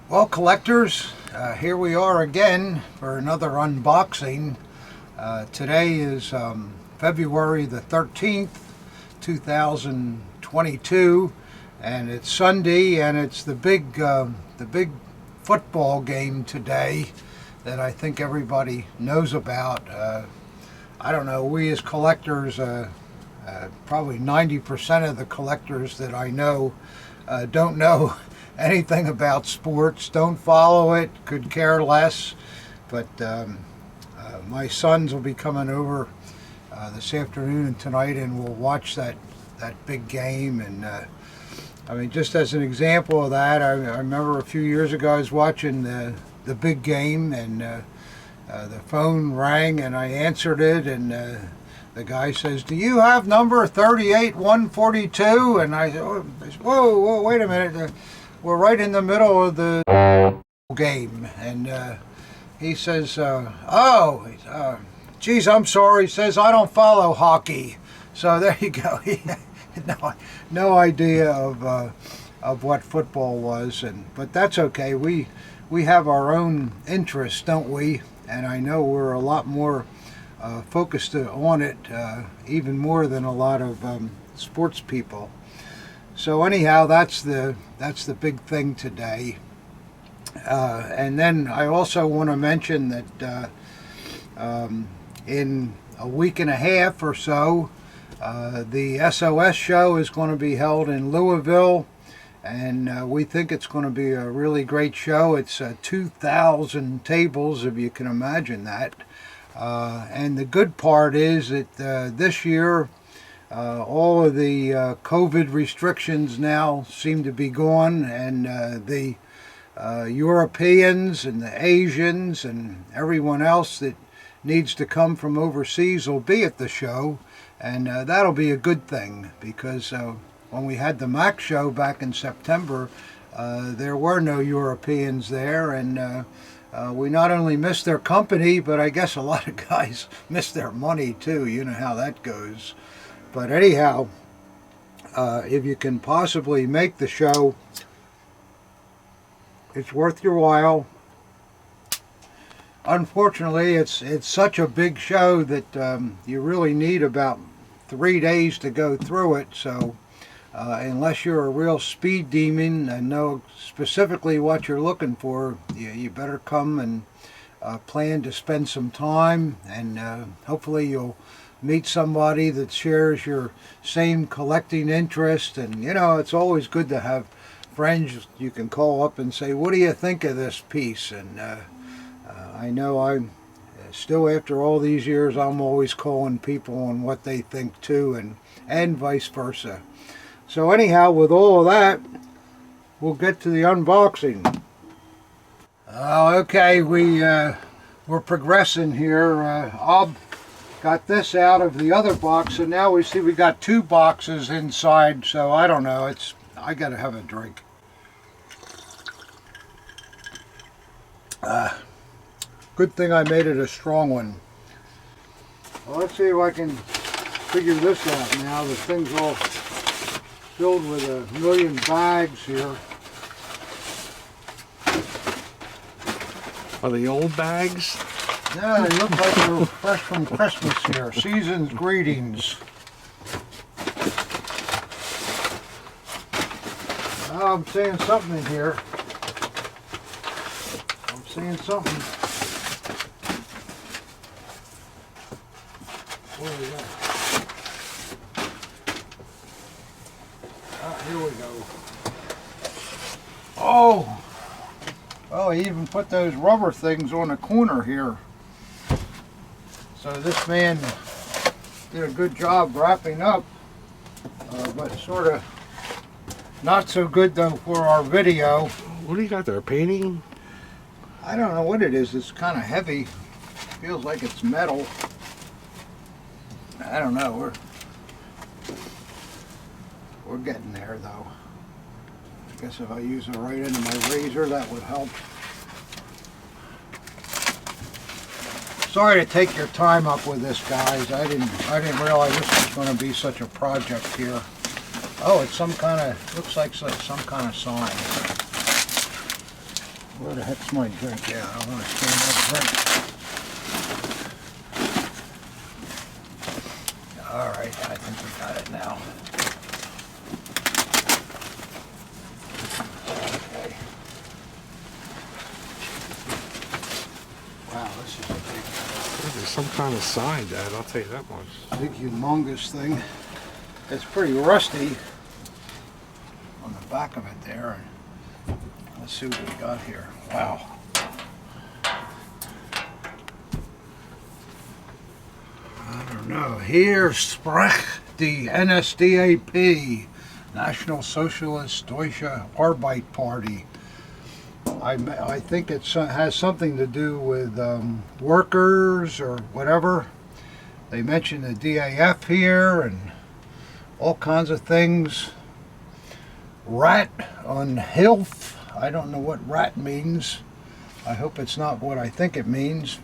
Well, collectors, here we are again for another unboxing. Today is February the 13th, 2022, and it's Sunday, and it's the big football game today that I think everybody knows about. I don't know, we as collectors, probably 90% of the collectors that I know don't know anything about sports, don't follow it, could care less. But my sons will be coming over this afternoon and tonight, and we'll watch that big game. And I mean, just as an example of that, I remember a few years ago I was watching the big game, and the phone rang and I answered it, and the guy says, "Do you have number 38-142?" And I said, whoa, wait a minute. We're right in the middle of the game. And he says, geez, I'm sorry. He says, "I don't follow hockey." So there you go. He had no idea of what football was. But that's okay. We have our own interests, don't we? And I know we're a lot more focused on it, even more than a lot of sports people. So anyhow, that's the big thing today. And then I also want to mention that in a week and a half or so, the SOS show is going to be held in Louisville, and we think it's going to be a really great show. It's 2,000 tables, if you can imagine that. And the good part is that this year, all of the COVID restrictions now seem to be gone, and the Europeans and the Asians and everyone else that needs to come from overseas will be at the show, and that'll be a good thing, because when we had the MAC show back in September, there were no Europeans there, and we not only missed their company, but I guess a lot of guys missed their money too. You know how that goes. But anyhow, if you can possibly make the show, it's worth your while. Unfortunately, it's such a big show that you really need about 3 days to go through it. So unless you're a real speed demon and know specifically what you're looking for, you better come and plan to spend some time, and hopefully you'll meet somebody that shares your same collecting interest. And you know, it's always good to have friends you can call up and say, "What do you think of this piece?" And I know I'm still, after all these years, I'm always calling people on what they think too, and vice versa. So anyhow, with all of that, we'll get to the unboxing. Okay, we're progressing here. I'll got this out of the other box, and now we see we got 2 boxes inside. So I don't know. I gotta have a drink. Good thing I made it a strong one. Well, let's see if I can figure this out now. The thing's all filled with a million bags here. Are they old bags? Yeah, they look like they're fresh from Christmas here. Season's greetings. Oh, I'm seeing something in here. I'm seeing something. What is that? Ah, here we go. Oh! Oh, he even put those rubber things on the corner here. So this man did a good job wrapping up, but sort of not so good though for our video. What do you got there, painting? I don't know what it is. It's kind of heavy. Feels like it's metal. I don't know. We're getting there though. I guess if I use the right end of my razor, that would help. Sorry to take your time up with this, guys. I didn't realize this was going to be such a project here. Oh, it's some kind of, looks like some kind of sign. Where the heck's my drink? Yeah, I want to stand up drink. All right, I think we got it now. Okay. Wow, this is a There's some kind of sign, Dad. I'll tell you that much. big humongous thing. It's pretty rusty on the back of it there. Let's see what we got here. Wow. I don't know. Hier spricht die NSDAP, National Socialist Deutsche Arbeit Party. I think it has something to do with workers or whatever. They mention the DAF here and all kinds of things. Rat on Hilf. I don't know what rat means. I hope it's not what I think it means,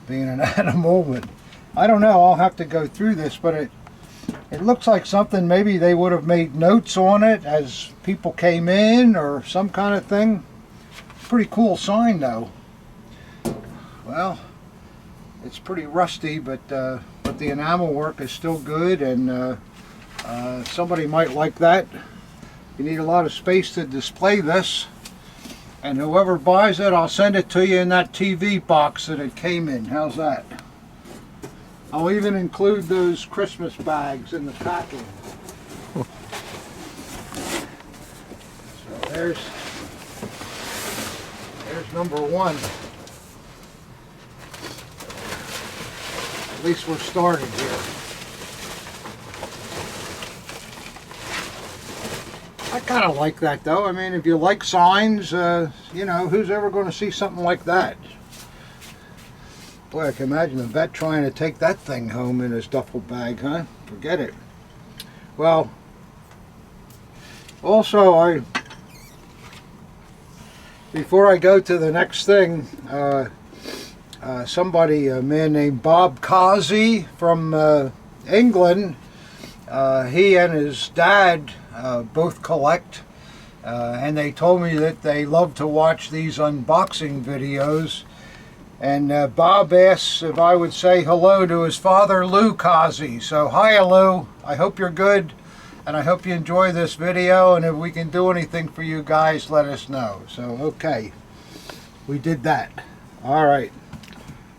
being an animal, but I don't know. I'll have to go through this, but it looks like something maybe they would have made notes on it as people came in or some kind of thing. Pretty cool sign though. Well, it's pretty rusty, but the enamel work is still good, and somebody might like that. You need a lot of space to display this, and whoever buys it, I'll send it to you in that TV box that it came in. How's that? I'll even include those Christmas bags in the packing. So there's number one. At least we're started here. I kind of like that though. I mean, if you like signs, you know, who's ever going to see something like that? Boy, I can imagine a vet trying to take that thing home in his duffel bag, huh? Forget it. Well, also, before I go to the next thing, somebody, a man named Bob Causey from England, he and his dad both collect, and they told me that they love to watch these unboxing videos. And Bob asks if I would say hello to his father, Lou Causey. So hi, Lou. I hope you're good, and I hope you enjoy this video, and if we can do anything for you guys, let us know. So okay, we did that. All right.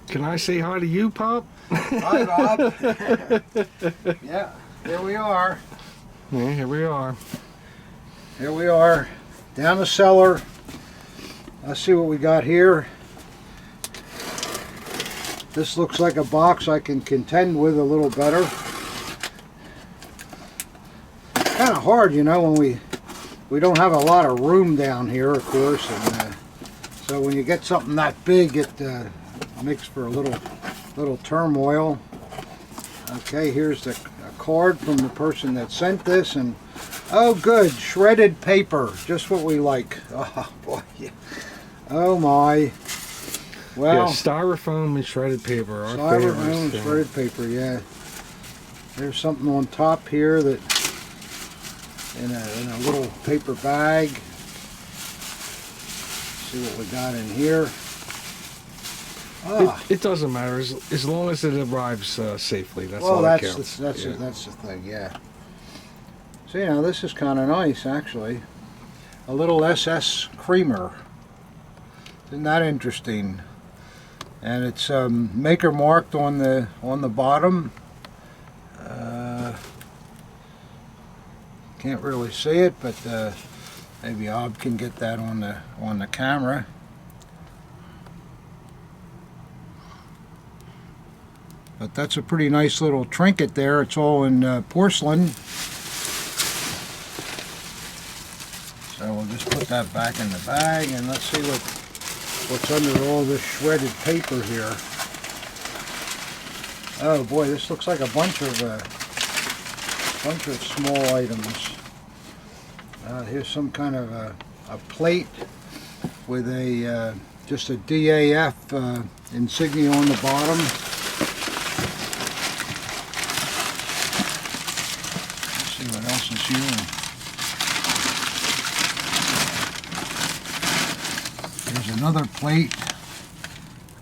Can I say hi to you, Pop? Hi, Bob. Yeah, here we are. Yeah, here we are. Here we are, down the cellar. Let's see what we got here. This looks like a box I can contend with a little better. Kind of hard, you know, when we don't have a lot of room down here, of course, and so when you get something that big, it makes for a little turmoil. Okay, here's a card from the person that sent this, and oh good, shredded paper, just what we like. Oh boy, yeah. Oh my. Well, yeah, styrofoam and shredded paper. Styrofoam and shredded paper, yeah. There's something on top here that in a little paper bag. See what we got in here. Ah. It doesn't matter as long as it arrives safely. That's Well, all that counts. that's the thing, yeah. So, you know, this is kind of nice, actually. A little SS creamer. Isn't that interesting? And it's maker marked on the bottom. Can't really see it, but maybe Ob can get that on the camera. But that's a pretty nice little trinket there. It's all in porcelain. So we'll just put that back in the bag, and let's see what's under all this shredded paper here. Oh boy, this looks like a bunch of small items. Here's some kind of a plate with a just a DAF insignia on the bottom. Let's see what else is here. Here's another plate.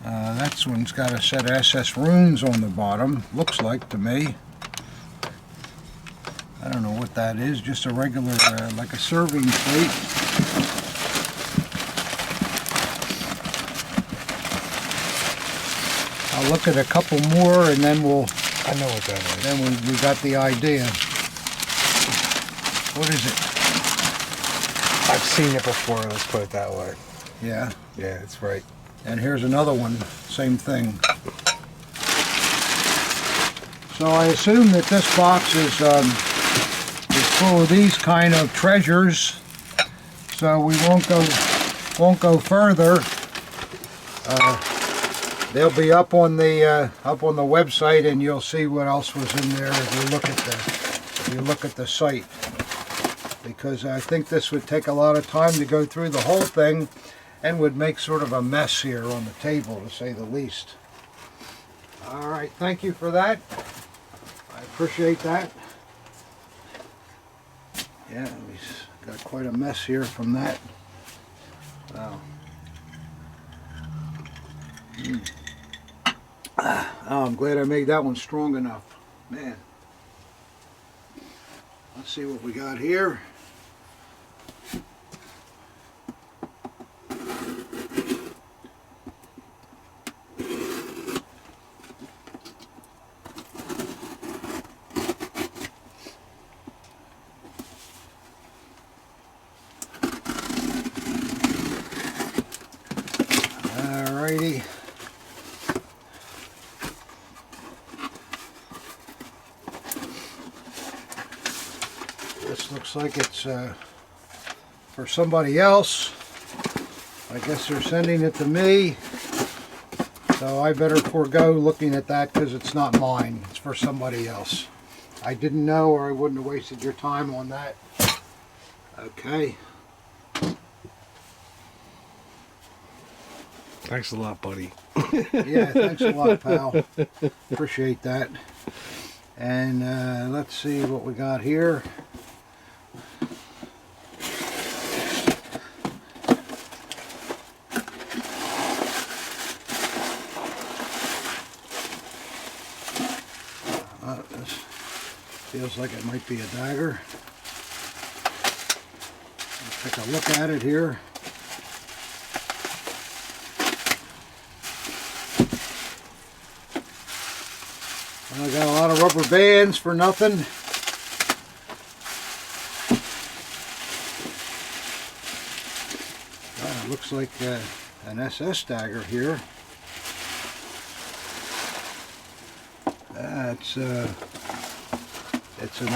That one's got a set of SS runes on the bottom, looks like to me. I don't know what that is, just a regular, like a serving plate. I'll look at a couple more and then we'll... I know what that is. Then we got the idea. What is it? I've seen it before, let's put it that way. Yeah. Yeah, it's right. And here's another one, same thing. So I assume that this box is full of these kind of treasures. So we won't go further. They'll be up on the website, and you'll see what else was in there if you look at the site. Because I think this would take a lot of time to go through the whole thing, and would make sort of a mess here on the table, to say the least. All right, thank you for that. I appreciate that. Yeah, we got quite a mess here from that. Wow. Oh, I'm glad I made that one strong enough. Man. Let's see what we got here. Alrighty. This looks like it's for somebody else. I guess they're sending it to me. So I better forego looking at that because it's not mine. It's for somebody else. I didn't know, or I wouldn't have wasted your time on that. Okay. Thanks a lot, buddy. Yeah, thanks a lot, pal. Appreciate that. And let's see what we got here. This feels like it might be a dagger. Let's take a look at it here. I got a lot of rubber bands for nothing. It looks like an SS dagger here. It's an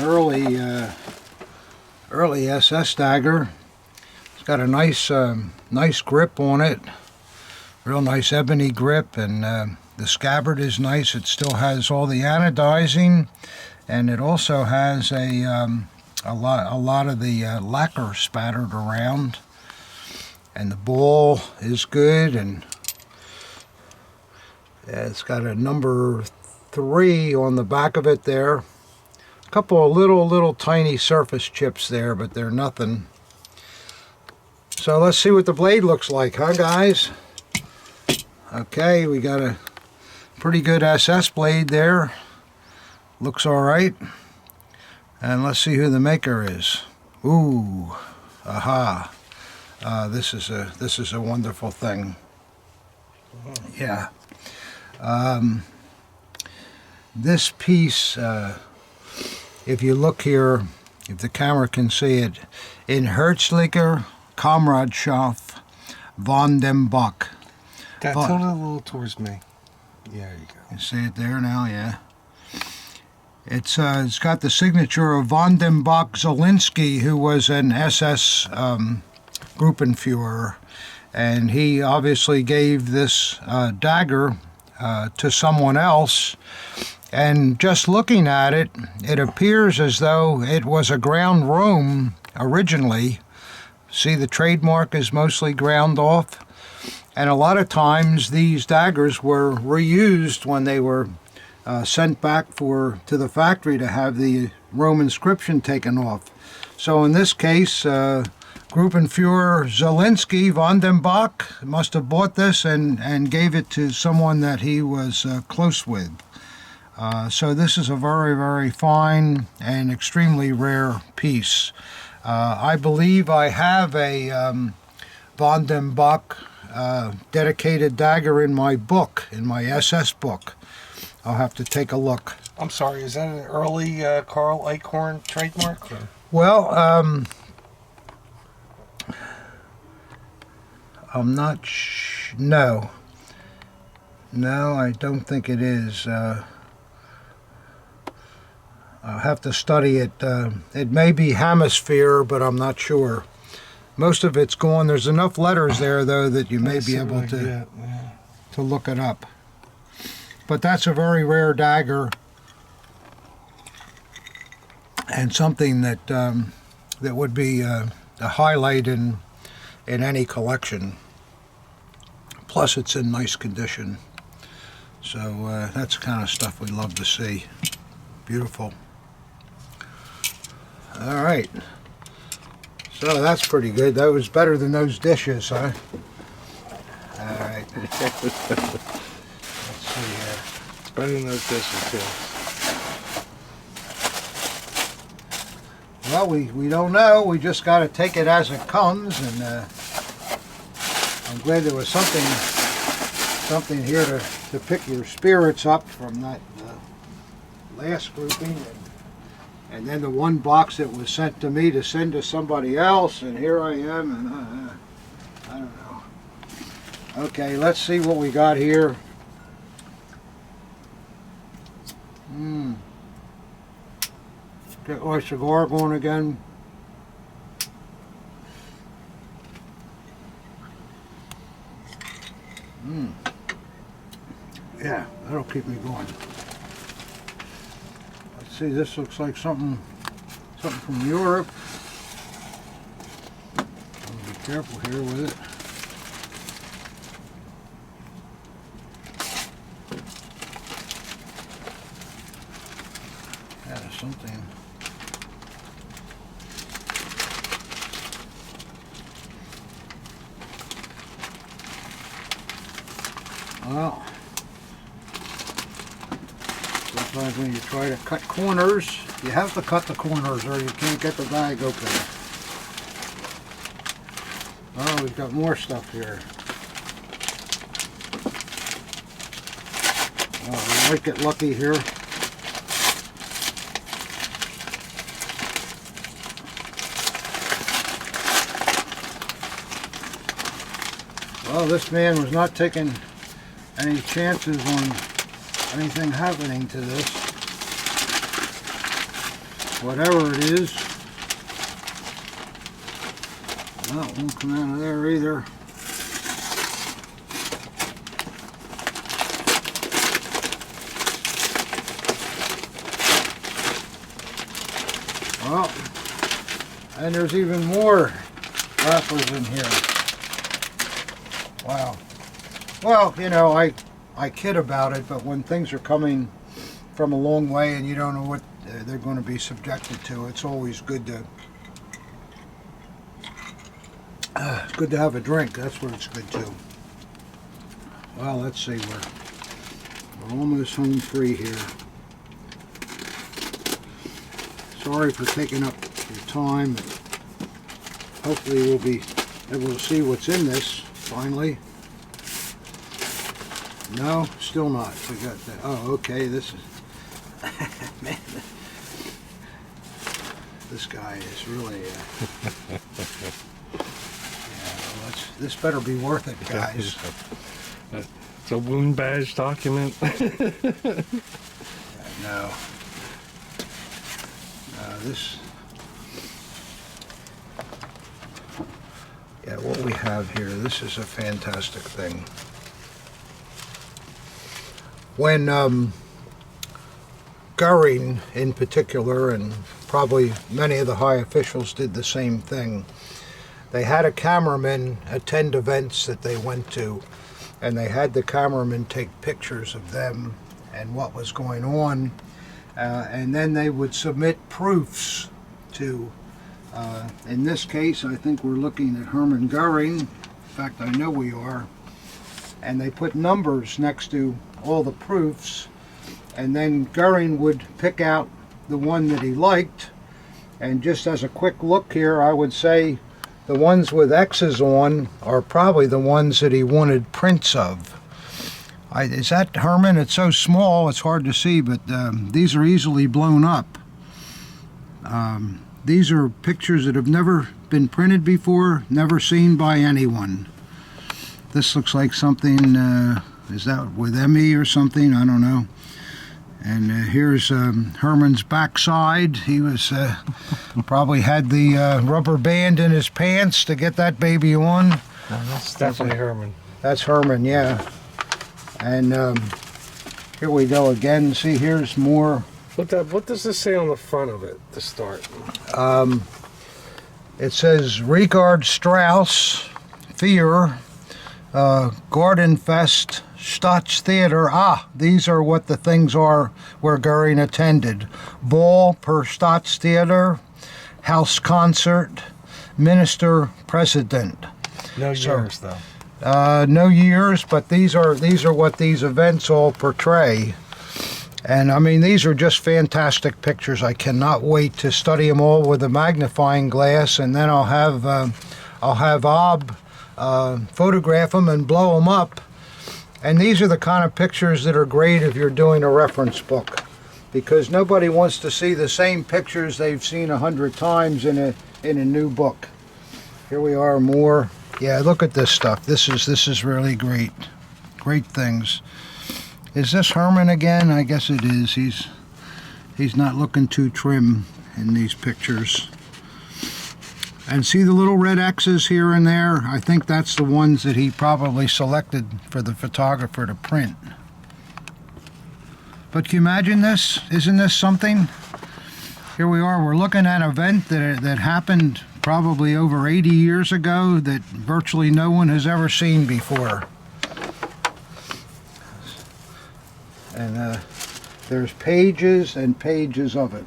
early SS dagger. It's got a nice grip on it, real nice ebony grip, and the scabbard is nice. It still has all the anodizing, and it also has a lot of the lacquer spattered around. And the ball is good, and it's got a number 3 on the back of it there. A couple of little tiny surface chips there, but they're nothing. So let's see what the blade looks like, huh, guys? Okay, we got a pretty good SS blade there. Looks all right. And let's see who the maker is. Ooh, aha! This is a wonderful thing. Yeah. This piece, if you look here, if the camera can see it, in Herzlicher Kameradschaft von dem Bock. Tilt it a little towards me. Yeah, there you go. You see it there now, yeah. It's got the signature of von dem Bock Zielinski, who was an SS Gruppenführer, and he obviously gave this dagger to someone else. And just looking at it, it appears as though it was a ground room originally. See, the trademark is mostly ground off. And a lot of times these daggers were reused when they were sent back to the factory to have the Roman inscription taken off. So in this case, Gruppenführer Zelensky von den Bach must have bought this and gave it to someone that he was close with. So this is a very, very fine and extremely rare piece. I believe I have a von den Bach dedicated dagger in my book, in my SS book. I'll have to take a look. I'm sorry, is that an early Carl Eichhorn trademark? Or? Well, I'm not no. No, I don't think it is. I'll have to study it. It may be hemisphere, but I'm not sure. Most of it's gone. There's enough letters there, though, that you may be able to look it up. But that's a very rare dagger, and something that that would be a highlight in any collection. Plus, it's in nice condition. So that's the kind of stuff we love to see. Beautiful. All right. So that's pretty good. That was better than those dishes, huh? All right. Let's see here. It's better than those dishes, too. Well, we don't know. We just got to take it as it comes, and I'm glad there was something here to pick your spirits up from that last grouping, and then the one box that was sent to me to send to somebody else, and here I am, and I don't know. Okay, let's see what we got here. Get my cigar going again. Yeah, that'll keep me going. Let's see, this looks like something from Europe. I'll be careful here with it. That is something. Well, sometimes when you try to cut corners, you have to cut the corners or you can't get the bag open. Oh, we've got more stuff here. Oh, we might get lucky here. Well, this man was not taking any chances on anything happening to this. Whatever it is. Well, it won't come out of there either. Well, and there's even more wrappers in here. Wow. Well, you know, I kid about it, but when things are coming from a long way and you don't know what they're going to be subjected to, it's always good to have a drink. That's what it's good to. Well, let's see, we're almost home free here. Sorry for taking up your time. Hopefully we'll be able to see what's in this finally. No, still not. We got that. Oh, okay. This is man. This guy is really. Yeah, well, this better be worth it, guys. It's a wound badge document. No. This. Yeah, what we have here. This is a fantastic thing. When Goering in particular, and probably many of the high officials did the same thing, they had a cameraman attend events that they went to, and they had the cameraman take pictures of them and what was going on, and then they would submit proofs to In this case, I think we're looking at Hermann Goering. In fact, I know we are. And they put numbers next to all the proofs, and then Goering would pick out the one that he liked. And just as a quick look here, I would say the ones with X's on are probably the ones that he wanted prints of. Is that Hermann? It's so small it's hard to see, but these are easily blown up. These are pictures that have never been printed before, never seen by anyone. This looks like something, is that with Emmy or something? I don't know. And here's Hermann's backside. He was probably had the rubber band in his pants to get that baby on. That's definitely Hermann. That's Hermann, yeah. And here we go again. See, here's more. What does this say on the front of it to start? It says Richard Strauss, Fear, Gardenfest, Staatstheater. These are what the things are where Goering attended. Ball per Staatstheater, House Concert, Minister President. No years, though. No years, but these are what these events all portray. And I mean, these are just fantastic pictures. I cannot wait to study them all with a magnifying glass, and then I'll have Ob photograph them and blow them up. And these are the kind of pictures that are great if you're doing a reference book, because nobody wants to see the same pictures they've seen 100 times in a new book. Here we are, more. Yeah, look at this stuff. This is really great. Great things. Is this Hermann again? I guess it is. He's not looking too trim in these pictures. And see the little red X's here and there? I think that's the ones that he probably selected for the photographer to print. But can you imagine this? Isn't this something? Here we are. We're looking at an event that happened probably over 80 years ago that virtually no one has ever seen before. And there's pages and pages of it.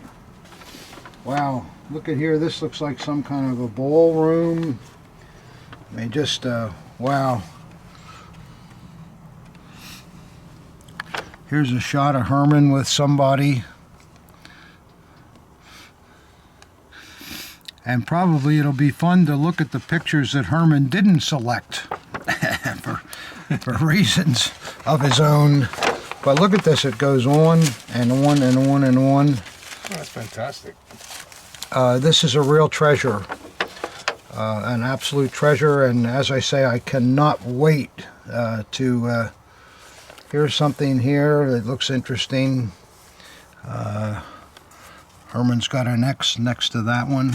Wow, look at here. This looks like some kind of a ballroom. I mean, just, wow. Here's a shot of Hermann with somebody. And probably it'll be fun to look at the pictures that Hermann didn't select for reasons of his own. But look at this, it goes on and on and on and on. Oh, that's fantastic. This is a real treasure, an absolute treasure, and as I say, I cannot wait to, here's something here that looks interesting. Hermann's got an X next to that one.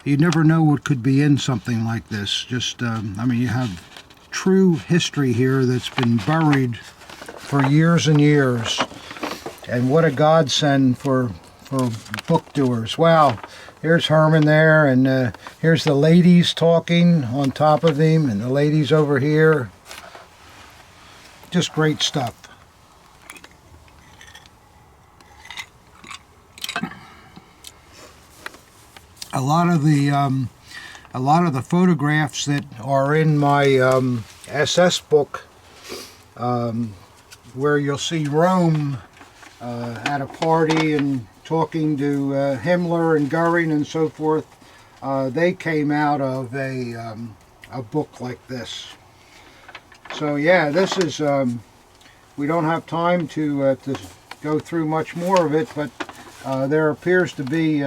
You never know what could be in something like this. Just, I mean, you have true history here that's been buried for years and years, and what a godsend for book doers. Wow, here's Hermann there, and here's the ladies talking on top of him, and the ladies over here. Just great stuff. A lot of the photographs that are in my SS book, where you'll see Rome at a party and talking to Himmler and Goering and so forth, they came out of a book like this. So yeah, this is, we don't have time to go through much more of it, but there appears to be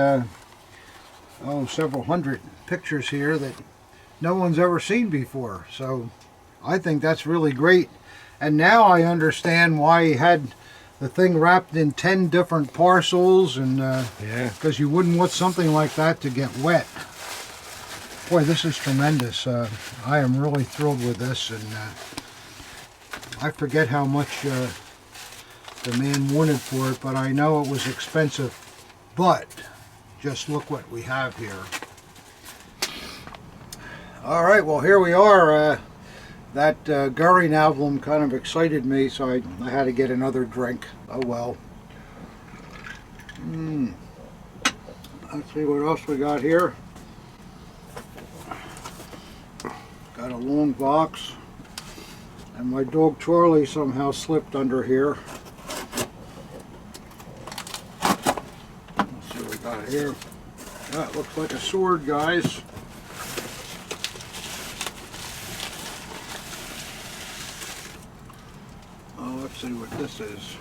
several hundred pictures here that no one's ever seen before. So I think that's really great. And now I understand why he had the thing wrapped in 10 different parcels, and yeah, because you wouldn't want something like that to get wet. Boy, this is tremendous. I am really thrilled with this, and I forget how much the man wanted for it, but I know it was expensive. But just look what we have here. All right, well, here we are. That Goering album kind of excited me, so I had to get another drink. Oh well. Let's see what else we got here. Got a long box. And my dog Charlie somehow slipped under here. Let's see what we got here. That looks like a sword, guys. Oh, let's see what this is.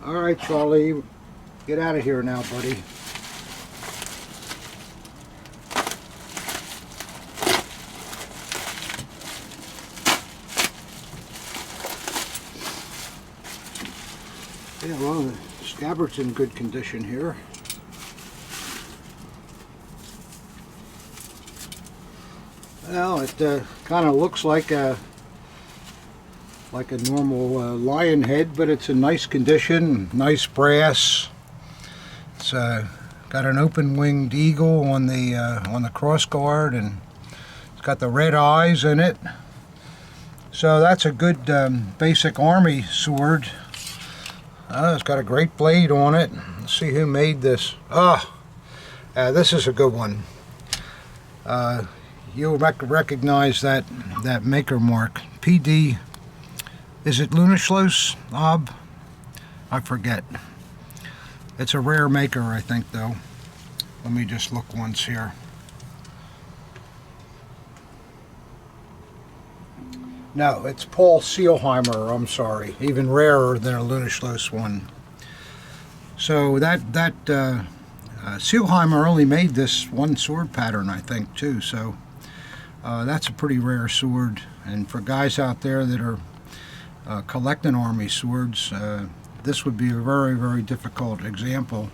All right, Charlie, get out of here now, buddy. Yeah, well, the scabbard's in good condition here. Well, it kind of looks like a normal lion head, but it's in nice condition, nice brass. It's got an open-winged eagle on the cross guard, and it's got the red eyes in it. So that's a good basic army sword. It's got a great blade on it. Let's see who made this. This is a good one. You'll recognize that maker mark. PD. Is it Lunaschloss, Ob? I forget. It's a rare maker, I think, though. Let me just look once here. No, it's Paul Seelheimer, I'm sorry. Even rarer than a Lunaschloss one. So that Seelheimer only made this one sword pattern, I think, too. So that's a pretty rare sword. And for guys out there that are collecting army swords, this would be a very, very difficult example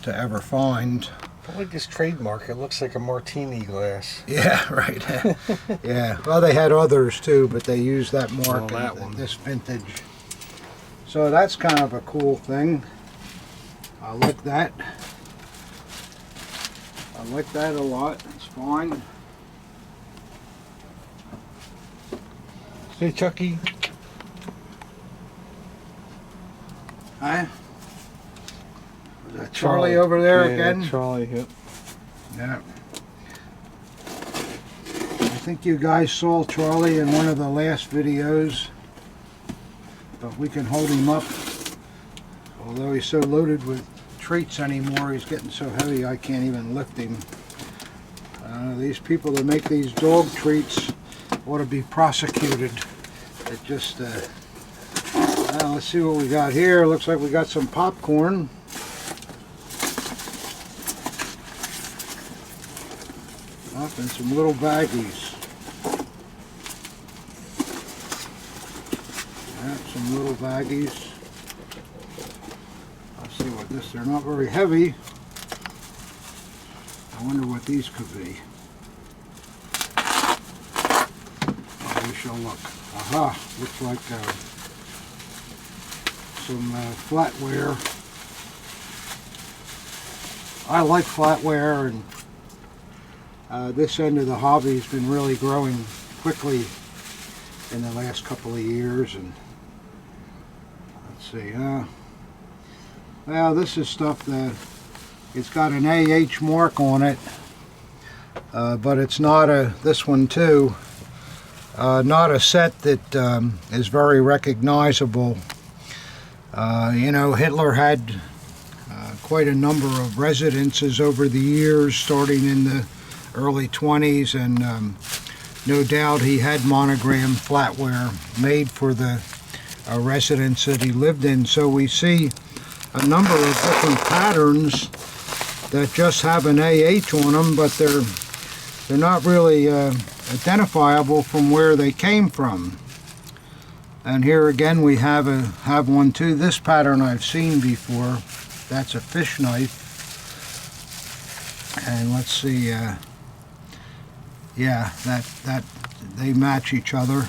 to ever find. I like this trademark. It looks like a martini glass. Yeah, right. Yeah. Well, they had others too, but they used that mark in this vintage. So that's kind of a cool thing. I like that. I like that a lot. It's fine. Hey, Chucky. Hi. Is that Charlie over there again? Charlie, yep. Yeah. I think you guys saw Charlie in one of the last videos, but we can hold him up. Although he's so loaded with treats anymore, he's getting so heavy I can't even lift him. These people that make these dog treats ought to be prosecuted. It just, well, let's see what we got here. Looks like we got some popcorn. Up in some little baggies. Yeah, some little baggies. Let's see what this, they're not very heavy. I wonder what these could be. Oh, we shall look. Aha, looks like some flatware. I like flatware, and this end of the hobby has been really growing quickly in the last couple of years. And let's see, well, this is stuff that it's got an AH mark on it, but it's not a, this one too, not a set that is very recognizable. You know, Hitler had quite a number of residences over the years, starting in the early 20s, and no doubt he had monogram flatware made for the residence that he lived in. So we see a number of different patterns that just have an AH on them, but they're not really identifiable from where they came from. And here again we have one too. This pattern I've seen before. That's a fish knife. And let's see, yeah, that they match each other.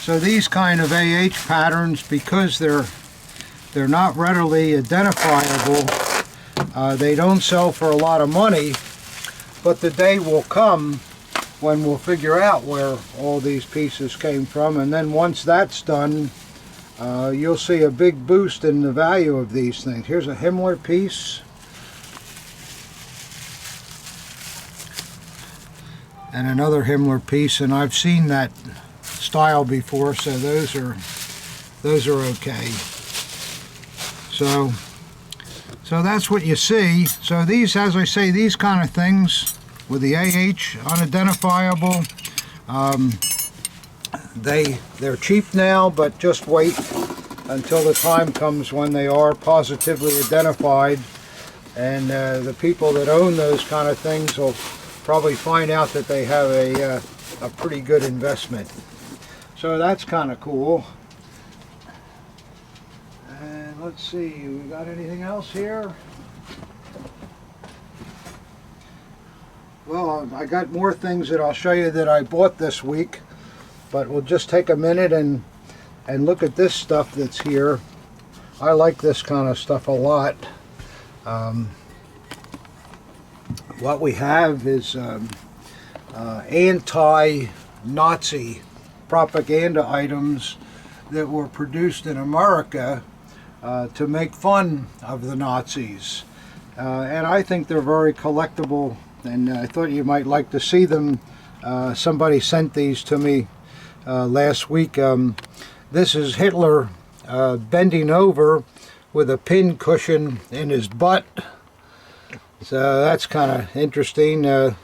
So these kind of AH patterns, because they're not readily identifiable, they don't sell for a lot of money, but the day will come when we'll figure out where all these pieces came from. And then once that's done, you'll see a big boost in the value of these things. Here's a Himmler piece. And another Himmler piece, and I've seen that style before, so those are okay. So that's what you see. So these, as I say, these kind of things with the AH unidentifiable, they're cheap now, but just wait until the time comes when they are positively identified, and the people that own those kind of things will probably find out that they have a pretty good investment. So that's kind of cool. And let's see, we got anything else here? Well, I got more things that I'll show you that I bought this week, but we'll just take a minute and look at this stuff that's here. I like this kind of stuff a lot. What we have is anti-Nazi propaganda items that were produced in America to make fun of the Nazis. And I think they're very collectible, and I thought you might like to see them. Somebody sent these to me last week. This is Hitler bending over with a pin cushion in his butt. So that's kind of interesting. It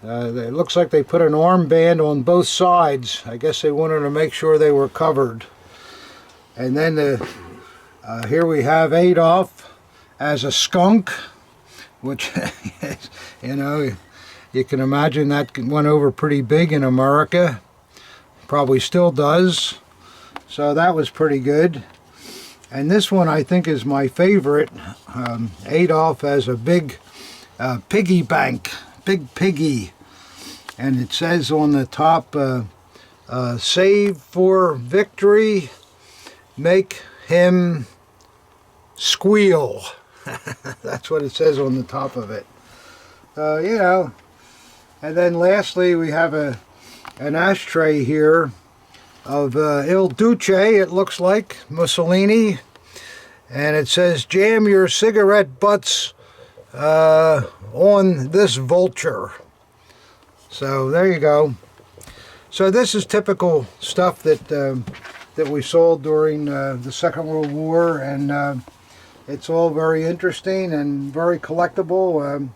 looks like they put an armband on both sides. I guess they wanted to make sure they were covered. And then here we have Adolf as a skunk, which, you know, you can imagine that went over pretty big in America. Probably still does. So that was pretty good. And this one I think is my favorite. Adolf as a big piggy bank, big piggy. And it says on the top, save for victory, make him squeal. That's what it says on the top of it. You know. And then lastly we have an ashtray here of Il Duce, it looks like, Mussolini, and it says, jam your cigarette butts on this vulture. So there you go. So this is typical stuff that we sold during the Second World War, and it's all very interesting and very collectible.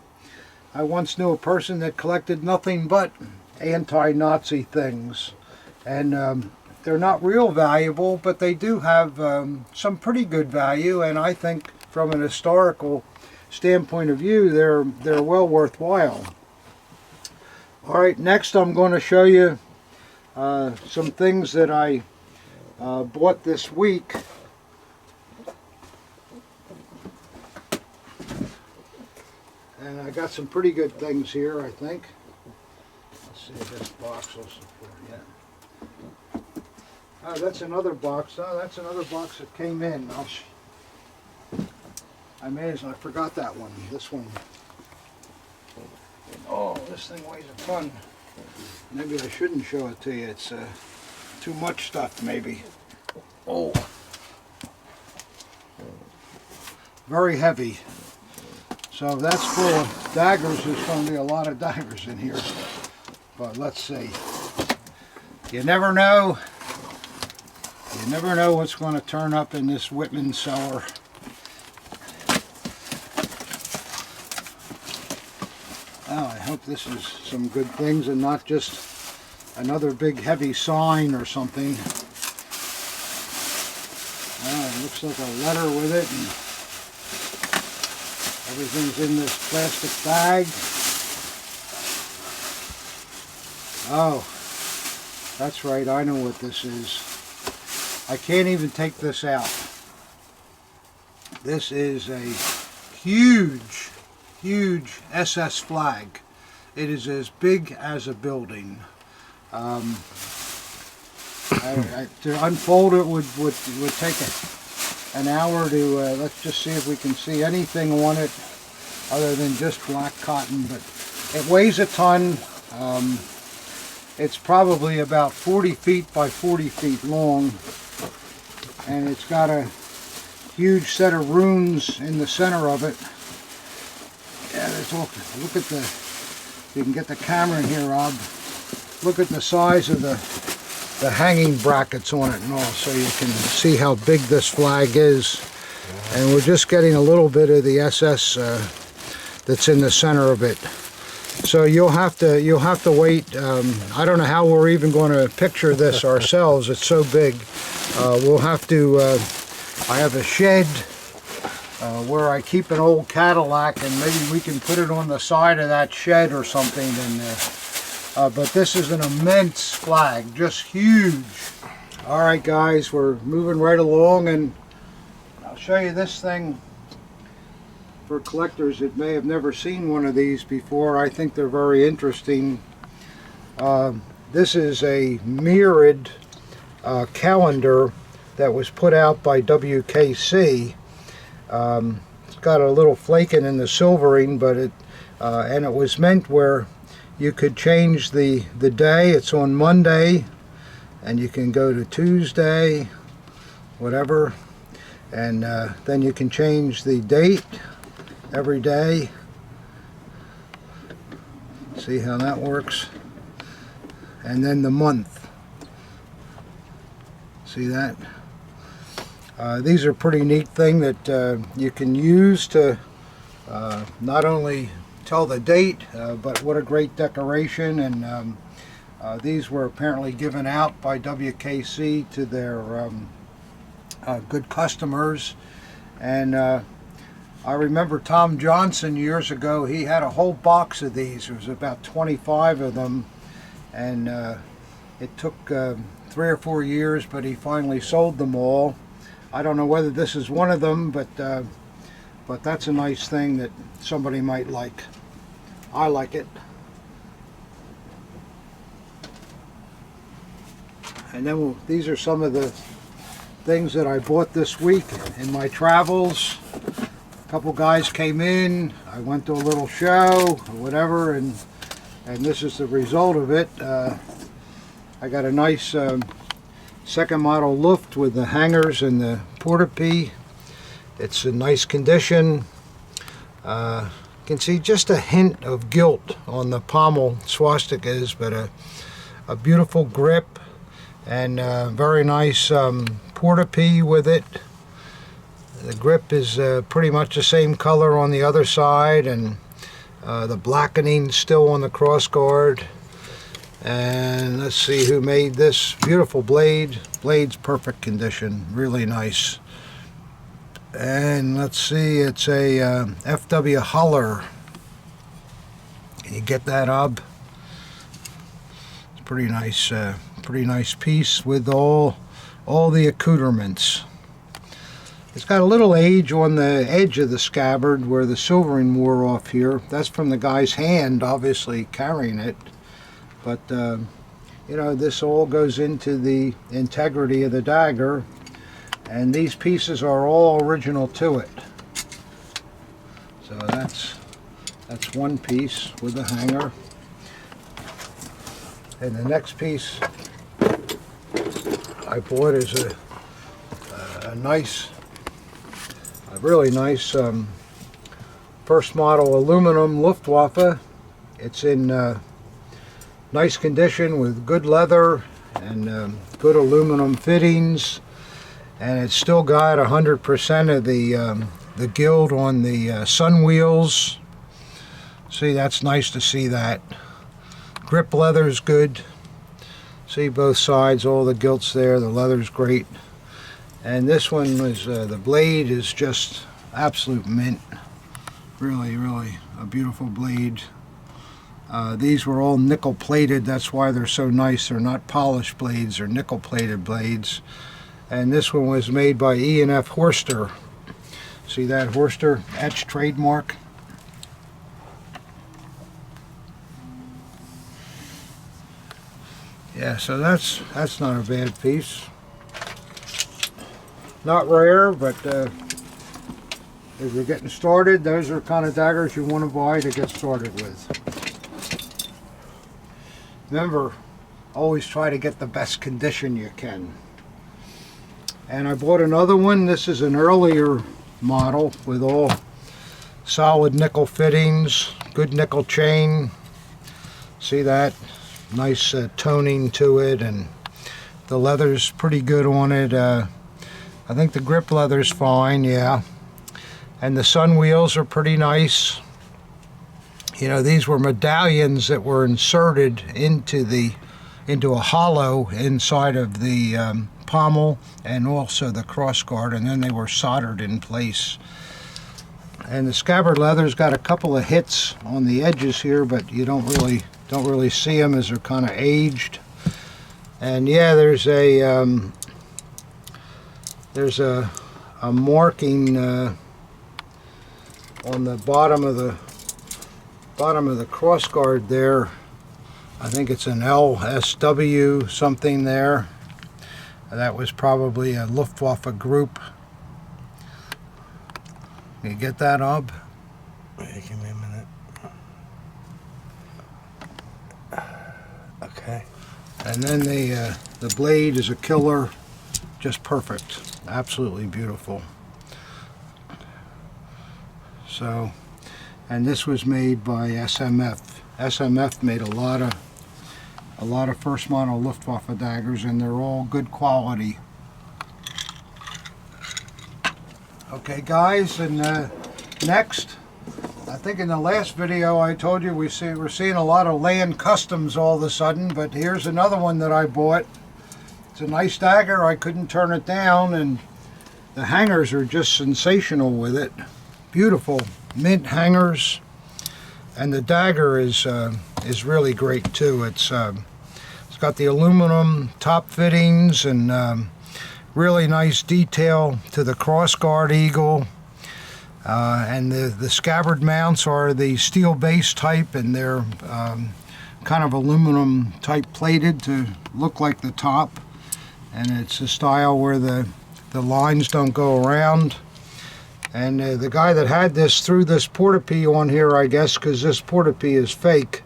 I once knew a person that collected nothing but anti-Nazi things. And they're not real valuable, but they do have some pretty good value, and I think from an historical standpoint of view, they're well worthwhile. All right, next I'm going to show you some things that I bought this week. And I got some pretty good things here, I think. Let's see if this box will support it. Oh, that's another box. Oh, that's another box that came in. I forgot that one. This one. Oh, this thing weighs a ton. Maybe I shouldn't show it to you. It's too much stuff, maybe. Oh. Very heavy. So if that's full of daggers, there's going to be a lot of daggers in here. But let's see. You never know. You never know what's going to turn up in this Wittmann cellar. Oh, I hope this is some good things and not just another big heavy sign or something. Oh, it looks like a letter with it, and everything's in this plastic bag. Oh, that's right, I know what this is. I can't even take this out. This is a huge, huge SS flag. It is as big as a building. To unfold it would take an hour to, let's just see if we can see anything on it other than just black cotton, but it weighs a ton. It's probably about 40 feet by 40 feet long, and it's got a huge set of runes in the center of it. Yeah, there's all, look at the, you can get the camera in here, Rob. Look at the size of the hanging brackets on it and all, so you can see how big this flag is. And we're just getting a little bit of the SS that's in the center of it. So you'll have to wait. I don't know how we're even going to picture this ourselves. It's so big. We'll have to. I have a shed where I keep an old Cadillac, and maybe we can put it on the side of that shed or something. And but this is an immense flag, just huge. All right, guys, we're moving right along, and I'll show you this thing. For collectors that may have never seen one of these before, I think they're very interesting. This is a mirrored calendar that was put out by WKC. It's got a little flaking in the silvering, but it was meant where you could change the day. It's on Monday, and you can go to Tuesday, whatever, and then you can change the date every day. See how that works? And then the month. See that? These are a pretty neat thing that you can use to not only tell the date, but what a great decoration. And these were apparently given out by WKC to their good customers. And I remember Tom Johnson years ago, he had a whole box of these. There was about 25 of them, and it took 3 or 4 years, but he finally sold them all. I don't know whether this is one of them, but that's a nice thing that somebody might like. I like it. And then these are some of the things that I bought this week in my travels. A couple guys came in, I went to a little show or whatever, and this is the result of it. I got a nice second model Luft with the hangers and the porta-pee. It's in nice condition. You can see just a hint of gilt on the pommel swastikas, but a beautiful grip, and very nice porta-pee with it. The grip is pretty much the same color on the other side, and the blackening still on the cross guard. And let's see who made this beautiful blade. Blade's perfect condition, really nice. And let's see, it's a FW Holler. Can you get that, Ob? It's pretty nice piece with all the accoutrements. It's got a little age on the edge of the scabbard where the silvering wore off here. That's from the guy's hand, obviously carrying it. But, you know, this all goes into the integrity of the dagger. And these pieces are all original to it. So that's one piece with the hanger. And the next piece I bought is a really nice first model aluminum Luftwaffe. It's in nice condition with good leather and good aluminum fittings, and it's still got 100% of the gilt on the sun wheels. See, that's nice to see that. Grip leather is good. See both sides, all the gilt's there. The leather's great. And this one is, the blade is just absolute mint. Really, really a beautiful blade. These were all nickel plated. That's why they're so nice. They're not polished blades, they're nickel plated blades. And this one was made by E&F Horster. See that Horster etched trademark? Yeah, so that's not a bad piece. Not rare, but if you're getting started, those are the kind of daggers you want to buy to get started with. Remember, always try to get the best condition you can. And I bought another one. This is an earlier model with all solid nickel fittings, good nickel chain. See that? Nice toning to it, and the leather's pretty good on it. I think the grip leather's fine, yeah. And the sun wheels are pretty nice. You know, these were medallions that were inserted into a hollow inside of the pommel and also the crossguard, and then they were soldered in place. And the scabbard leather's got a couple of hits on the edges here, but you don't really see them as they're kind of aged. And yeah, there's a marking on the bottom of the crossguard there. I think it's an LSW something there. That was probably a Luftwaffe group. Can you get that, Ob? Yeah, give me a minute. Okay. And then the blade is a killer, just perfect, absolutely beautiful. So, and this was made by SMF. SMF made a lot of first model Luftwaffe daggers, and they're all good quality. Okay, guys, and next, I think in the last video I told you we're seeing a lot of land customs all of a sudden, but here's another one that I bought. It's a nice dagger. I couldn't turn it down, and the hangers are just sensational with it. Beautiful mint hangers, and the dagger is really great too. It's got the aluminum top fittings and really nice detail to the crossguard eagle. And the scabbard mounts are the steel base type, and they're kind of aluminum type plated to look like the top. And it's a style where the lines don't go around. And the guy that had this threw this portapee on here, I guess, because this portapee is fake.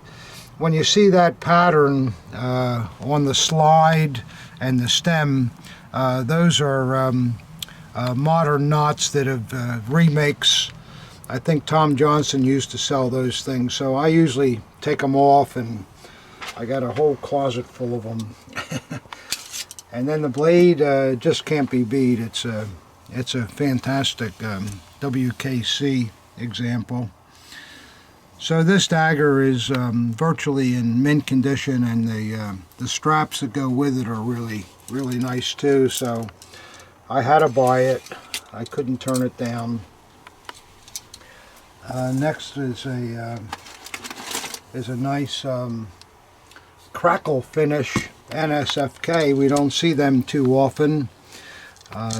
When you see that pattern on the slide and the stem, those are modern knots that have remakes. I think Tom Johnson used to sell those things, so I usually take them off, and I got a whole closet full of them. And then the blade just can't be beat. It's a fantastic WKC example. So this dagger is virtually in mint condition, and the straps that go with it are really nice too. So I had to buy it. I couldn't turn it down. Next is a nice crackle finish NSFK. We don't see them too often.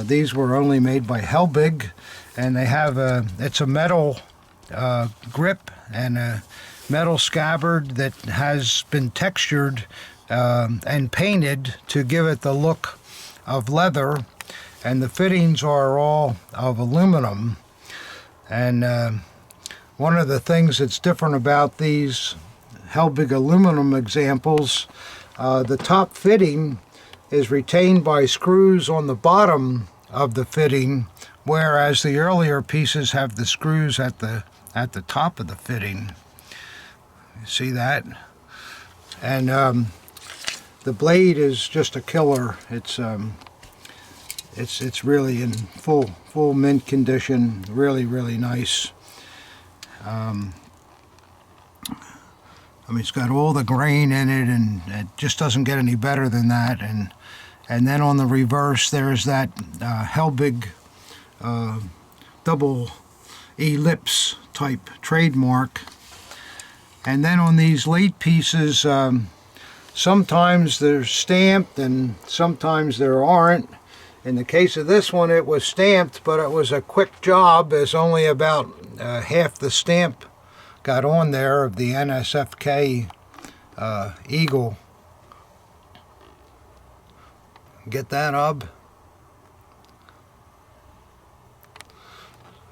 These were only made by Helbig, and they have it's a metal grip and a metal scabbard that has been textured and painted to give it the look of leather, and the fittings are all of aluminum. And one of the things that's different about these Helbig aluminum examples, the top fitting is retained by screws on the bottom of the fitting, whereas the earlier pieces have the screws at the top of the fitting. You see that? And the blade is just a killer. It's really in full mint condition. Really nice. I mean, it's got all the grain in it, and it just doesn't get any better than that. And then on the reverse, there's that Helbig double ellipse type trademark. And then on these late pieces, sometimes they're stamped and sometimes there aren't. In the case of this one, it was stamped, but it was a quick job, as only about half the stamp got on there of the NSFK eagle. Get that, Ub?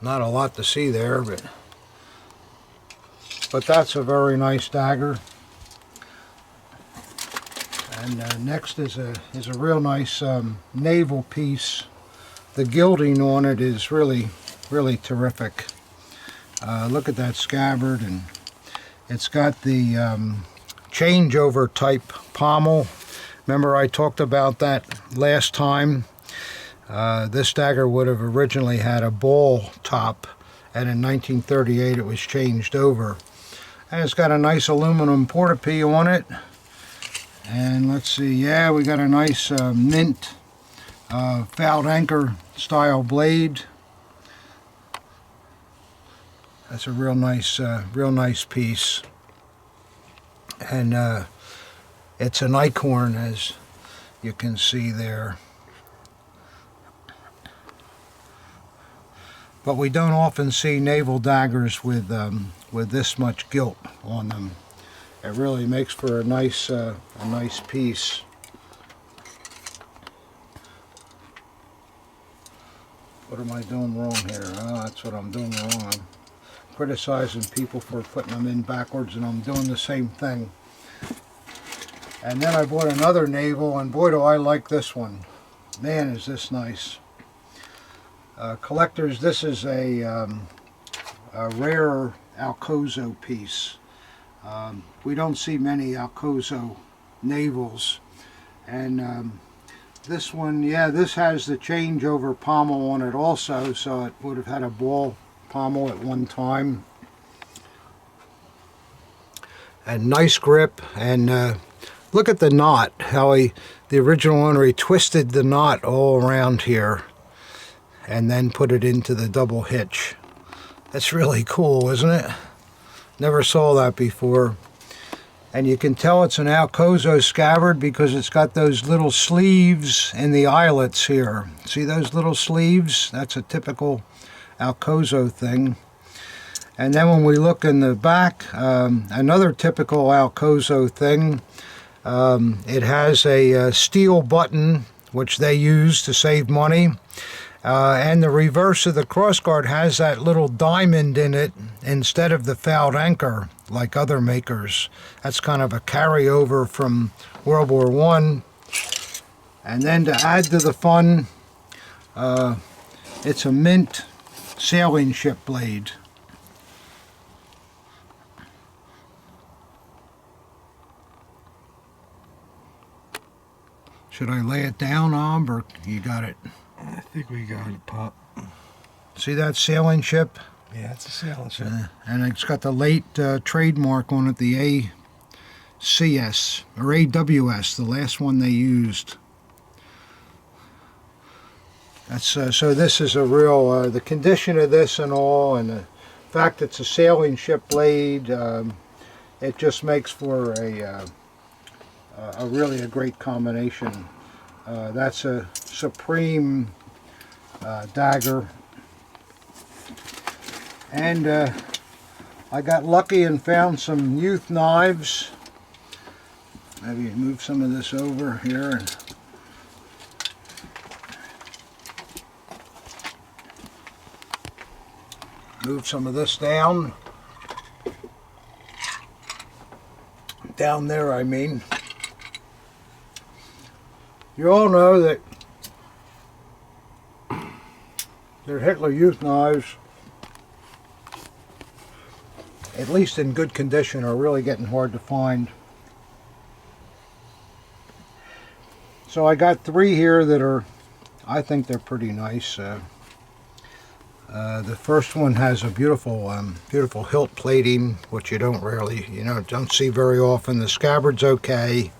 Not a lot to see there, but that's a very nice dagger. And next is a real nice naval piece. The gilding on it is really terrific. Look at that scabbard, and it's got the changeover type pommel. Remember I talked about that last time? This dagger would have originally had a ball top, and in 1938 it was changed over. And it's got a nice aluminum portapee on it. And let's see, yeah, we got a nice mint fouled anchor style blade. That's a real nice piece. And it's an Eichhorn, as you can see there. But we don't often see naval daggers with this much gilt on them. It really makes for a nice piece. What am I doing wrong here? Oh, that's what I'm doing wrong. I'm criticizing people for putting them in backwards, and I'm doing the same thing. And then I bought another naval, and boy do I like this one. Man, is this nice. Collectors, this is a rare Alcozo piece. We don't see many Alcozo navals, and this one, yeah, this has the changeover pommel on it also, so it would have had a ball pommel at one time. And nice grip, and look at the knot, how the original owner twisted the knot all around here and then put it into the double hitch. That's really cool, isn't it? Never saw that before. And you can tell it's an Alcozo scabbard because it's got those little sleeves in the eyelets here. See those little sleeves? That's a typical Alcozo thing. And then when we look in the back, another typical Alcozo thing, it has a steel button, which they use to save money. And the reverse of the crossguard has that little diamond in it instead of the fouled anchor like other makers. That's kind of a carryover from World War I. And then to add to the fun, it's a mint sailing ship blade. Should I lay it down, Om, or you got it? I think we got it, Pop. See that sailing ship? Yeah, it's a sailing ship. And it's got the late trademark on it, the ACS, or AWS, the last one they used. That's so this is a real, the condition of this and all, and the fact it's a sailing ship blade, it just makes for a really a great combination. That's a Supreme dagger, and I got lucky and found some youth knives. Maybe move some of this over here and move some of this down there, I mean. You all know that their Hitler Youth knives, at least in good condition, are really getting hard to find. So I got 3 here that are, I think they're pretty nice. The first one has a beautiful hilt plating, which you don't see very often. The scabbard's okay.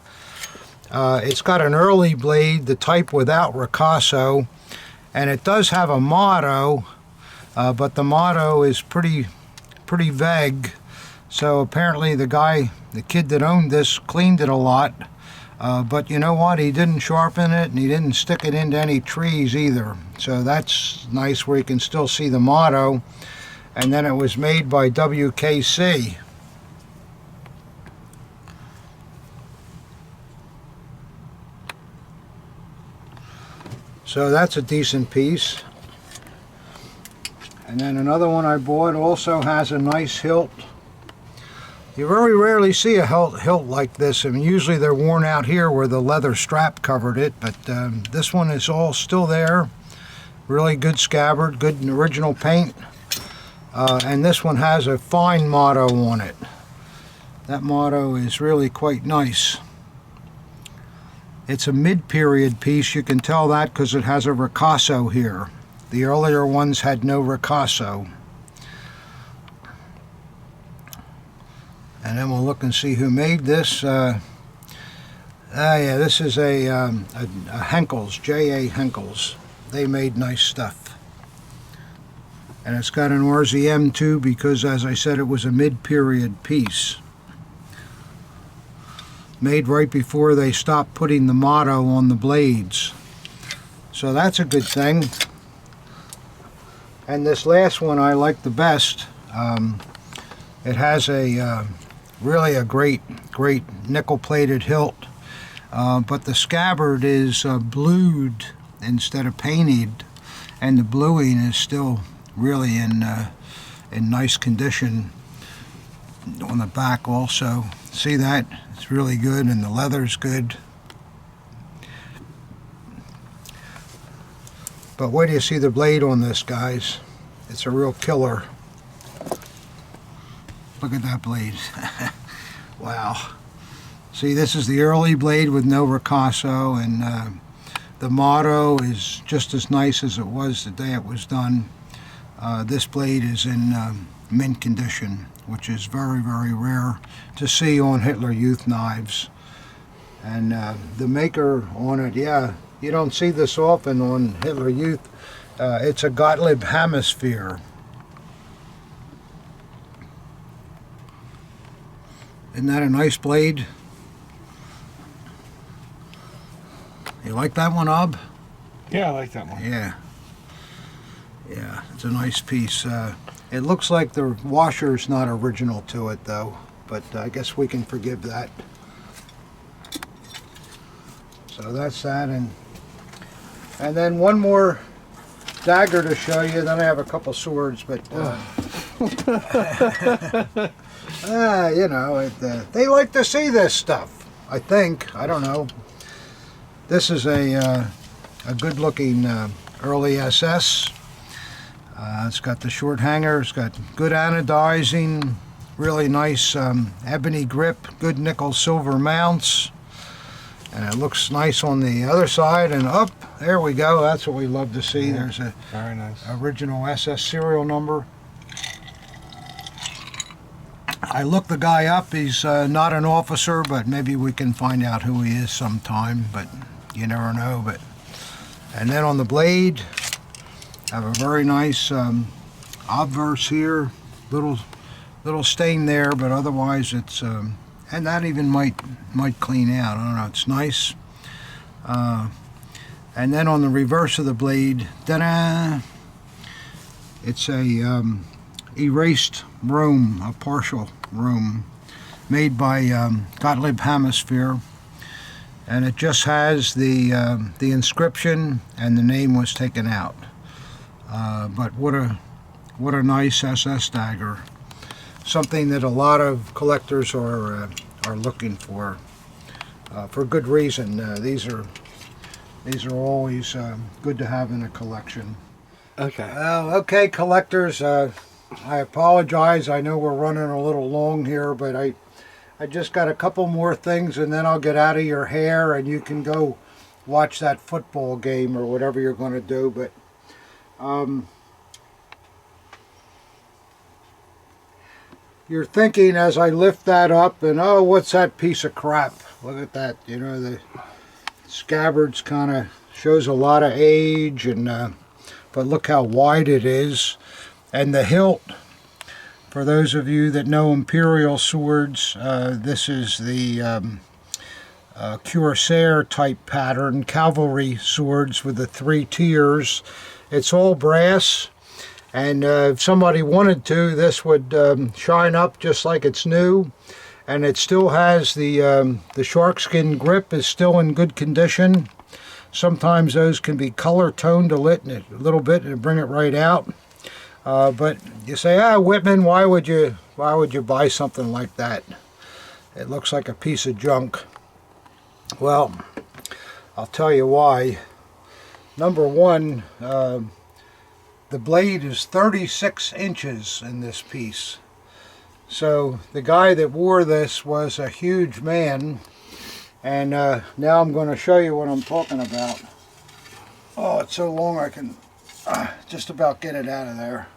It's got an early blade, the type without ricasso, and it does have a motto, but the motto is pretty vague. So apparently the kid that owned this cleaned it a lot, but you know what, he didn't sharpen it and he didn't stick it into any trees either. So that's nice, where you can still see the motto. And then it was made by WKC. So that's a decent piece. And then another one I bought also has a nice hilt. You very rarely see a hilt like this. I mean, usually they're worn out here where the leather strap covered it, but this one is all still there. Really good scabbard, good original paint. And this one has a fine motto on it. That motto is really quite nice. It's a mid-period piece. You can tell that because it has a ricasso here. The earlier ones had no ricasso. And then we'll look and see who made this. Yeah, this is a Henckels, J.A. Henckels. They made nice stuff. And it's got an RZM too because, as I said, it was a mid-period piece. Made right before they stopped putting the motto on the blades. So that's a good thing. And this last one I like the best. It has a really a great nickel-plated hilt, but the scabbard is blued instead of painted, and the bluing is still really in nice condition on the back also. See that? It's really good, and the leather's good. But wait till you see the blade on this, guys. It's a real killer. Look at that blade. Wow. See, this is the early blade with no ricasso, and the motto is just as nice as it was the day it was done. This blade is in mint condition, which is very, very rare to see on Hitler Youth knives. And the maker on it, yeah, you don't see this often on Hitler Youth. It's a Gottlieb Hemisphere. Isn't that a nice blade? You like that one, Ob? Yeah, I like that one. Yeah. Yeah, it's a nice piece. It looks like the washer's not original to it, though, but I guess we can forgive that. So that's that, and then one more dagger to show you. Then I have a couple swords, but you know, they like to see this stuff. I think. I don't know. This is a good-looking early SS. It's got the short hanger. It's got good anodizing. Really nice ebony grip. Good nickel silver mounts. And it looks nice on the other side and up. There we go. That's what we love to see. Yeah, there's a very nice original SS serial number. I looked the guy up. He's not an officer, but maybe we can find out who he is sometime. But you never know. But and then on the blade, I have a very nice obverse here. Little stain there, but otherwise it's and that even might clean out. I don't know. It's nice. And then on the reverse of the blade, ta-da! It's a erased Rome, a partial Rome, made by Gottlieb Hemisphere, and it just has the inscription, and the name was taken out. But what a nice SS dagger. Something that a lot of collectors are looking for good reason. These are always good to have in a collection. Okay. Okay, collectors. I apologize. I know we're running a little long here, but I just got a couple more things, and then I'll get out of your hair, and you can go watch that football game or whatever you're going to do. But you're thinking as I lift that up, and oh, what's that piece of crap? Look at that. You know, the scabbard's kind of shows a lot of age, and but look how wide it is. And the hilt, for those of you that know imperial swords, this is the cuirassier type pattern, cavalry swords with the 3 tiers. It's all brass. And if somebody wanted to, this would shine up just like it's new. And it still has the shark skin grip is still in good condition. Sometimes those can be color toned a little bit and bring it right out. But you say, Wittmann, why would you Why would you buy something like that? It looks like a piece of junk. Well, I'll tell you why. Number one, the blade is 36 inches in this piece. So the guy that wore this was a huge man. And now I'm going to show you what I'm talking about. Oh, it's so long I can just about get it out of there.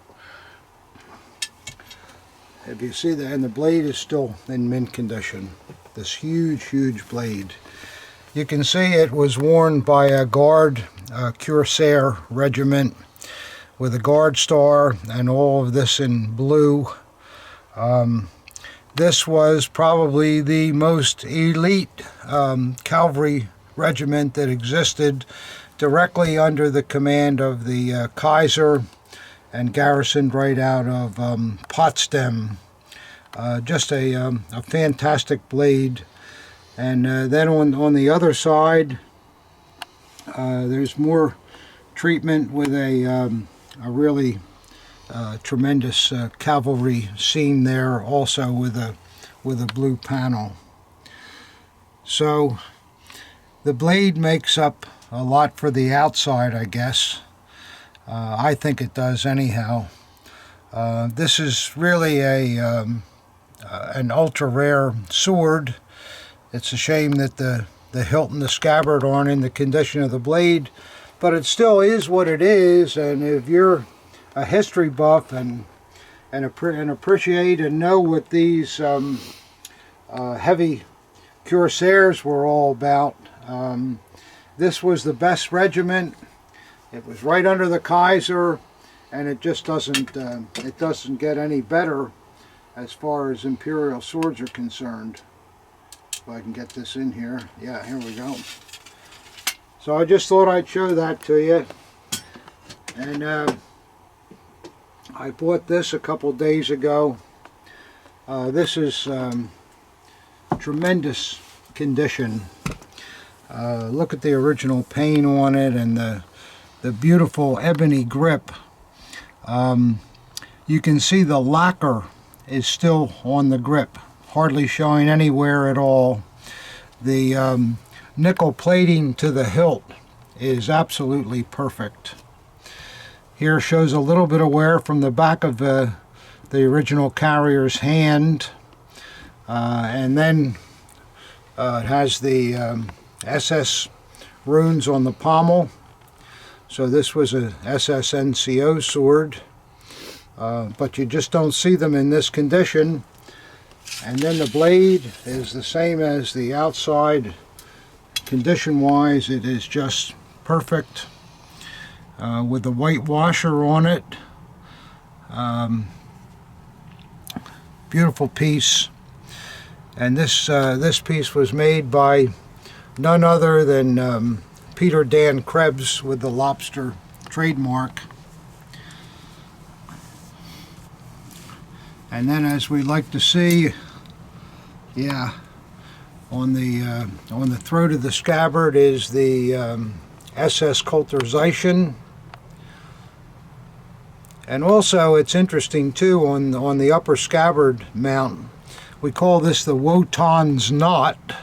If you see that, and the blade is still in mint condition. This huge blade. You can see it was worn by a Guard Cuirassier regiment with a Guard star and all of this in blue. This was probably the most elite cavalry regiment that existed, directly under the command of the Kaiser and garrisoned right out of Potsdam. Just a fantastic blade. And then on the other side, there's more treatment with a really tremendous cavalry scene there, also with a blue panel. So the blade makes up a lot for the outside, I guess. I think it does anyhow. This is really an ultra rare sword. It's a shame that the hilt and the scabbard aren't in the condition of the blade, but it still is what it is. And if you're a history buff and appreciate and know what these heavy cuirassiers were all about, this was the best regiment. It was right under the Kaiser, and it just doesn't get any better as far as imperial swords are concerned. If I can get this in here. Yeah, here we go. So I just thought I'd show that to you. And I bought this a couple days ago. This is tremendous condition. Look at the original paint on it and the beautiful ebony grip. You can see the lacquer is still on the grip, hardly showing anywhere at all. The nickel plating to the hilt is absolutely perfect. Here shows a little bit of wear from the back of the original carrier's hand, and then it has the SS runes on the pommel. So this was a SS NCO sword, but you just don't see them in this condition. And then the blade is the same as the outside. Condition-wise, it is just perfect. With the white washer on it. Beautiful piece. And this piece was made by none other than Peter Dan Krebs with the lobster trademark. And then, as we like to see, yeah, on the throat of the scabbard is the SS Kulturzeichen. And also, it's interesting too, on the upper scabbard mount, we call this the Wotan's knot,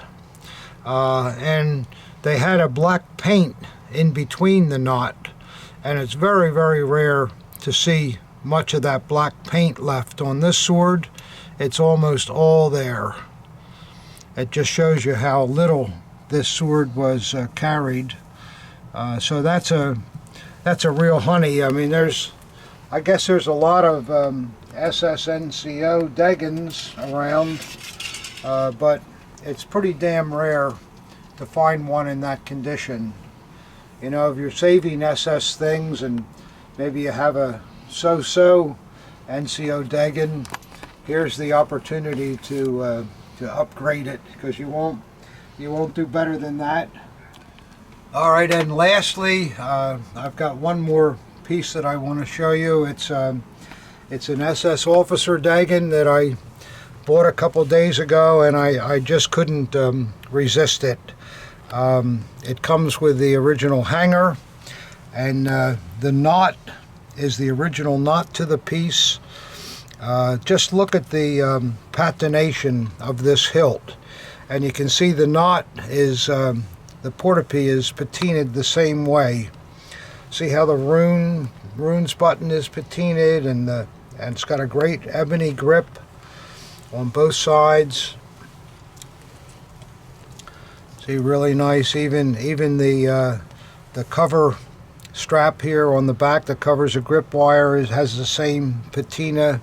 and they had a black paint in between the knot, and it's very, very rare to see much of that black paint left. On this sword, it's almost all there. It just shows you how little this sword was carried. So that's a real honey. I mean, I guess there's a lot of SSNCO Degens around, but it's pretty damn rare to find one in that condition. You know, if you're saving SS things and maybe you have a so-so NCO Degen, here's the opportunity to upgrade it, because you won't do better than that. All right, and lastly, I've got one more piece that I want to show you. It's an SS officer Degen that I bought a couple days ago, and I just couldn't resist it. It comes with the original hanger, and the knot is the original knot to the piece, Just look at the patination of this hilt, and you can see the knot is, the portopee is patinaed the same way. See how the runes button is patinaed, and it's got a great ebony grip on both sides. See, really nice. Even the cover strap here on the back that covers a grip wire has the same patina.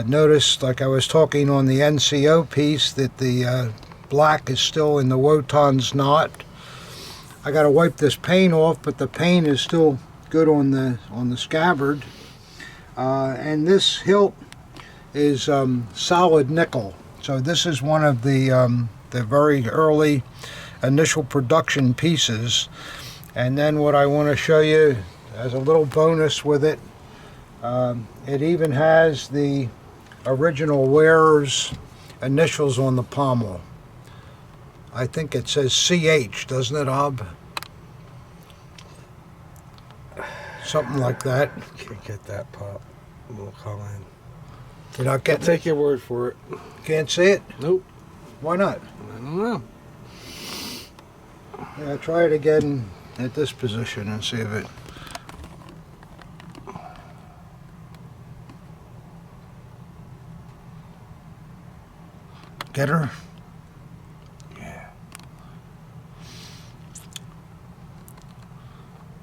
Notice, like I was talking on the NCO piece, that the black is still in the Wotan's knot. I got to wipe this paint off, but the paint is still good on the scabbard. And this hilt is solid nickel. So this is one of the very early initial production pieces. And then what I want to show you as a little bonus with it, it even has the original wearer's initials on the pommel. I think it says CH, doesn't it, Ob? Something like that. Can't get that pop. We'll call in. You're not getting I'll take your word for it. Can't see it? Nope. Why not? I don't know. Yeah, try it again at this position and see if it... Get her? Yeah.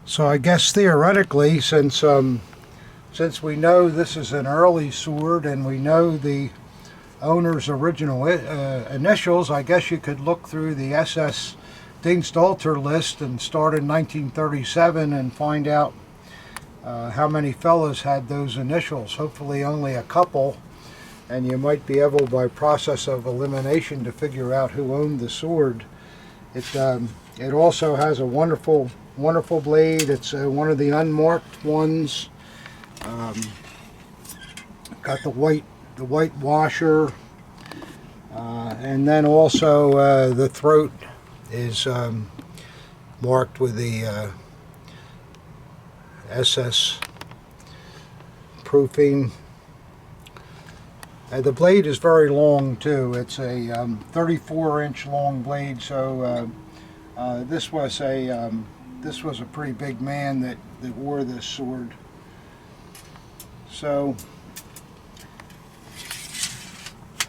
So I guess theoretically, since we know this is an early sword and we know the owner's original initials, I guess you could look through the SS Dingstalter list and start in 1937 and find out how many fellas had those initials. Hopefully only a couple, and you might be able, by process of elimination, to figure out who owned the sword. It also has a wonderful blade. It's one of the unmarked ones. Got the white washer, and then also the throat is marked with the SS proofing. The blade is very long too. It's a 34-inch long blade. So this was a pretty big man that wore this sword. So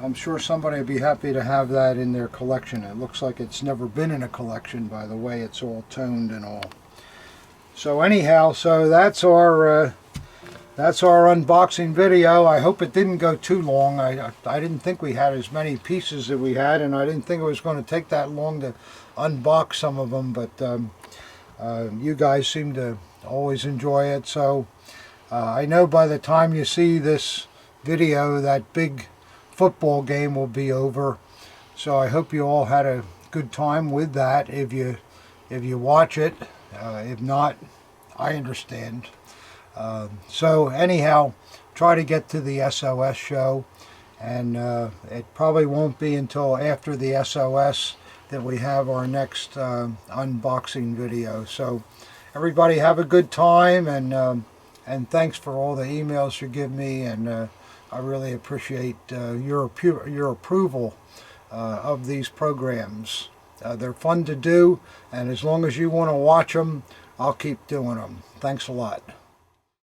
I'm sure somebody would be happy to have that in their collection. It looks like it's never been in a collection, by the way it's all toned and all. So anyhow, so that's our unboxing video. I hope it didn't go too long. I didn't think we had as many pieces that we had, and I didn't think it was going to take that long to unbox some of them, but you guys seem to always enjoy it. So I know by the time you see this video, that big football game will be over. So I hope you all had a good time with that if you watch it. If not, I understand. So anyhow, try to get to the SOS show, and it probably won't be until after the SOS that we have our next unboxing video. So everybody have a good time, and thanks for all the emails you give me, and I really appreciate your approval of these programs. They're fun to do, and as long as you want to watch them, I'll keep doing them. Thanks a lot.